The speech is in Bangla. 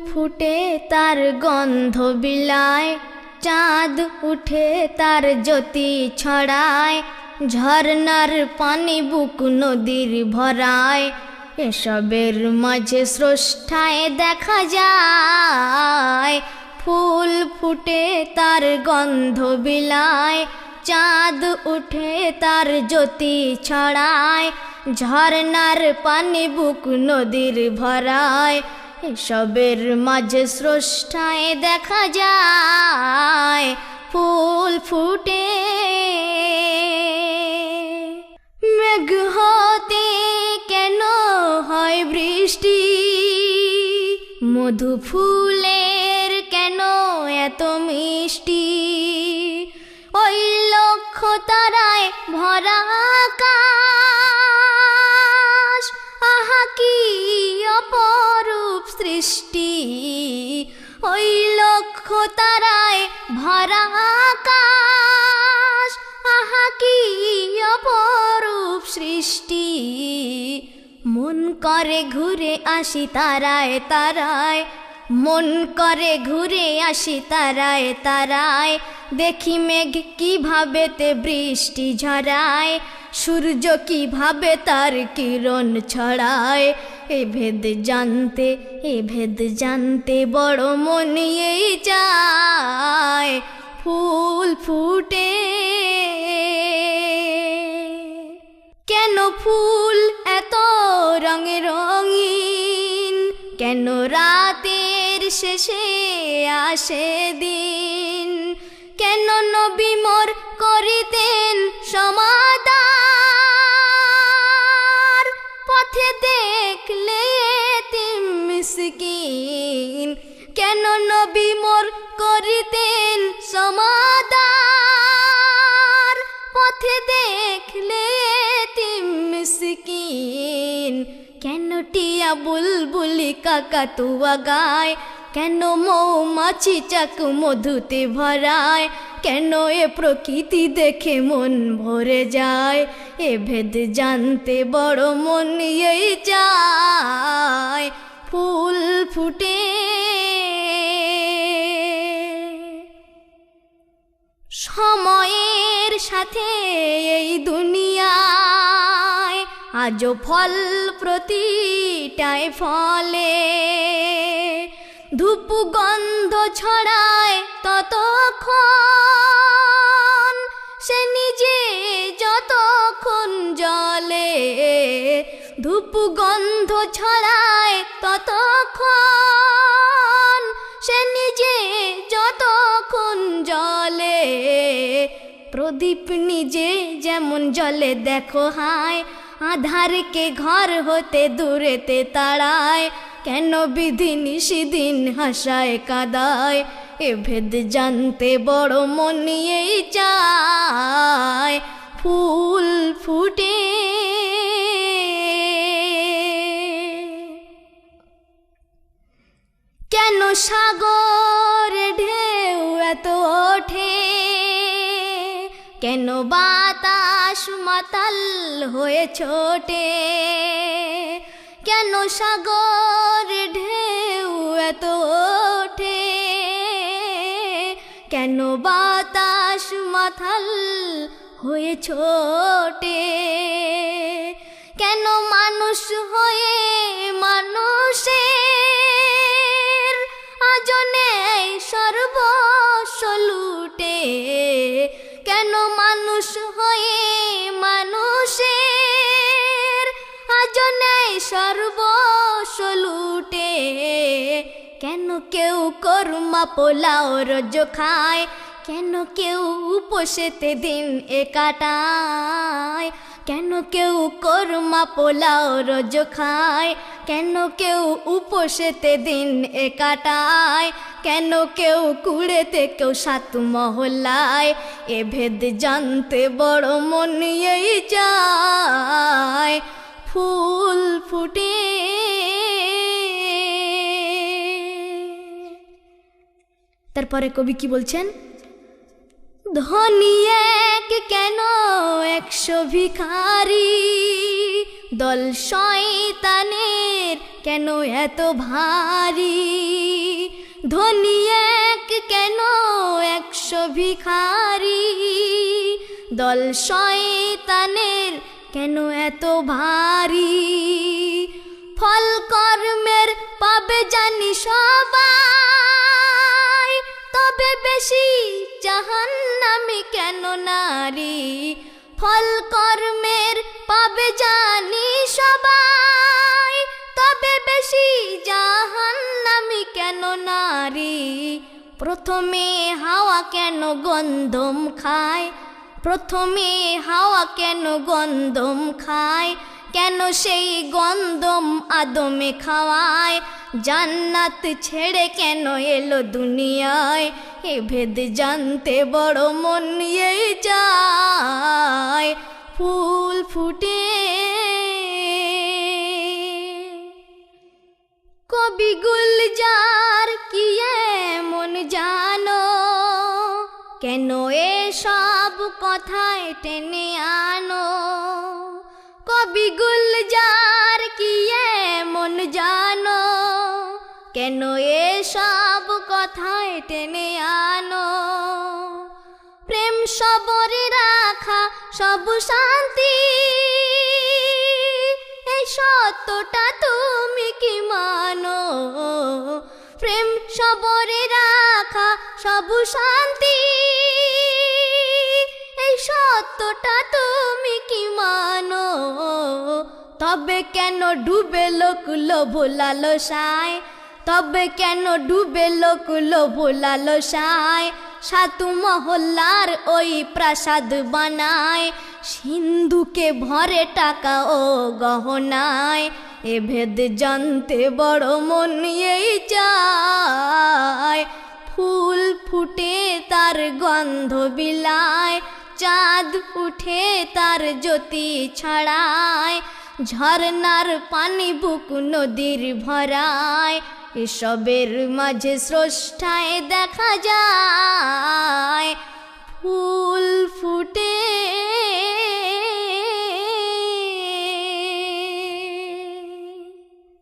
ফুটে তার গন্ধ বিলায়, চাঁদ উঠে তার জ্যোতি ছড়ায়, ঝরনার পানি বুক নদীর ভরায়। এসবের মাঝে স্রষ্টায় দেখা যায়, ফুল ফুটে তার গন্ধ বিলায়, চাঁদ উঠে তার জ্যোতি ছড়ায়, ঝরনার পানি বুক নদীর ভরায়। এসবের মাঝে স্রষ্টায় দেখা যায়, ফুল ফুটে। মেঘ হতে কেন হয় বৃষ্টি, মধু ফুলের কেন এত মিষ্টি, ওই লক্ষ তারায় ভরা আকাশ, আহা কি অপরূপ সৃষ্টি। ওই লক্ষ তারায় ভরা আকাশ, আহা কি অপরূপ সৃষ্টি। মন করে ঘুরে আসি তারায় তারায়, মন করে ঘুরে আসি তারায় তারায়, দেখি মেঘ কিভাবে তে বৃষ্টি ঝরায়, সূর্য কিভাবে তার কিরণ ছড়ায়। এ ভেদ জানতে বড় মন এই চায়, ফুল ফুটে। কেন ফুল এত রঙে রঙিন, কেন রাতের শেষে আসে দিন, কেন নবী মোর করিতেন সমাদর, পথে দেখলে এতিম মিসকিন, কেন নবী মোর করিতেন সমাদর, পথে দেখলে এতিম মিসকিন। কেন টিয়া বুলবুলি কাকাতুয়া গায়, কেন মৌমাছি চাক মধুতে ভরায়, কেন এ প্রকৃতি দেখে মন ভরে যায়। এ ভেদ জানতে বড় মন এই চায়, ফুল ফুটে। সময়ের সাথে এই দুনিয়ায় আজও ফল প্রতিটায় ফলে, ধূপ গন্ধ ছড়ায় ততক্ষণ, সে নিজে যতক্ষণ জ্বলে। ধূপ গন্ধ ছড়ায় ততক্ষণ, সে নিজে যতক্ষণ জ্বলে। প্রদীপ নিজে যেমন জ্বলে দেখো হায়, আধারকে ঘর হতে দূরেতে তাড়ায়। কেন বিধি নিশিদিন হাসায় কাঁদায়, এ ভেদ জানতে বড় মন এই চায়, ফুল ফুটে। কেন সাগর ঢেউ এত ওঠে, কেন বাতাস মাতাল হয়ে ছোটে, কেন সাগর ঢেউ এত ওঠে, কেন বাতাস মাতাল হয়ে ছোটে। কেন মানুষ হয়ে মানুষের আজ নেই সর্বস্ব লুটে, কেন মানুষ হয়ে মানুষের আজ নেই সর্বস্ব লুটে। কেন কেউ কর্মা পোলাও রোজ খায়, কেন কেউ উপোসেতে দিন কাটায়, কেন কেউ কর্মা পোলাও রোজ খায়, কেন কেউ উপোসেতে দিন কাটায়, কেন কেউ কুড়েতে কেউ সাত মহল্লায়। এ ভেদ জানতে বড় মন এই চায়, ফুল ফুটে। তারপরে কবি কি বলছেন? ধনী এক কেন 100 ভিখারি, দল শয়তানের কেন এত ভারী, ধনী এক কেন 100 ভিখারি, দল শয়তানের কেন এত ভারী, ফল কর্মের পাবে জানি সবাই, তবে বেশি জাহান্নামী কেন নারী, ফল কর্মের পাবে জানি সবাই, তবে বেশি জাহান্নামী কেন নারী, প্রথমে হাওয়া কেন গন্ধম খায়, প্রথমে হাওয়া কেন গন্ধম খায়, কেন সেই গন্ধম আদমে খাওয়ায়, জান্নাত ছেড়ে কেন এলো দুনিয়ায়, এ ভেদ জানতে বড় মন এই যায়, ফুল ফুটে কবি গুলজার কি এমন জানো, কেন এসব কথায় টেনে আনো, কবি গুলজার কি এমন জানো, কেন এসব কথায় টেনে আনো, প্রেম সবরে রাখা সব শান্তি, এই সত্যটা তুমি কি মানো, প্রেম সবরে রাখা সব শান্তি, এই সত্যটা তুমি কি মানো, তবে কেন ডুবে লোক লোভ লালসায়, তবে কেন ডুবে লোক লোভ লালসায়, সাতু মহল্লার ওই প্রাসাদ বানায়, সিন্ধুকে ভরে টাকা ও গহনায়, এ ভেদ জানতে বড় মন এই চায়, ফুল ফুটে তার গন্ধ বিলায়, চাঁদ উঠে তার জ্যোতি ছড়ায়, ঝরনার পানি বুক নদীর ভরায়, এসবের মাঝে স্রষ্টায় দেখা যায়, ফুল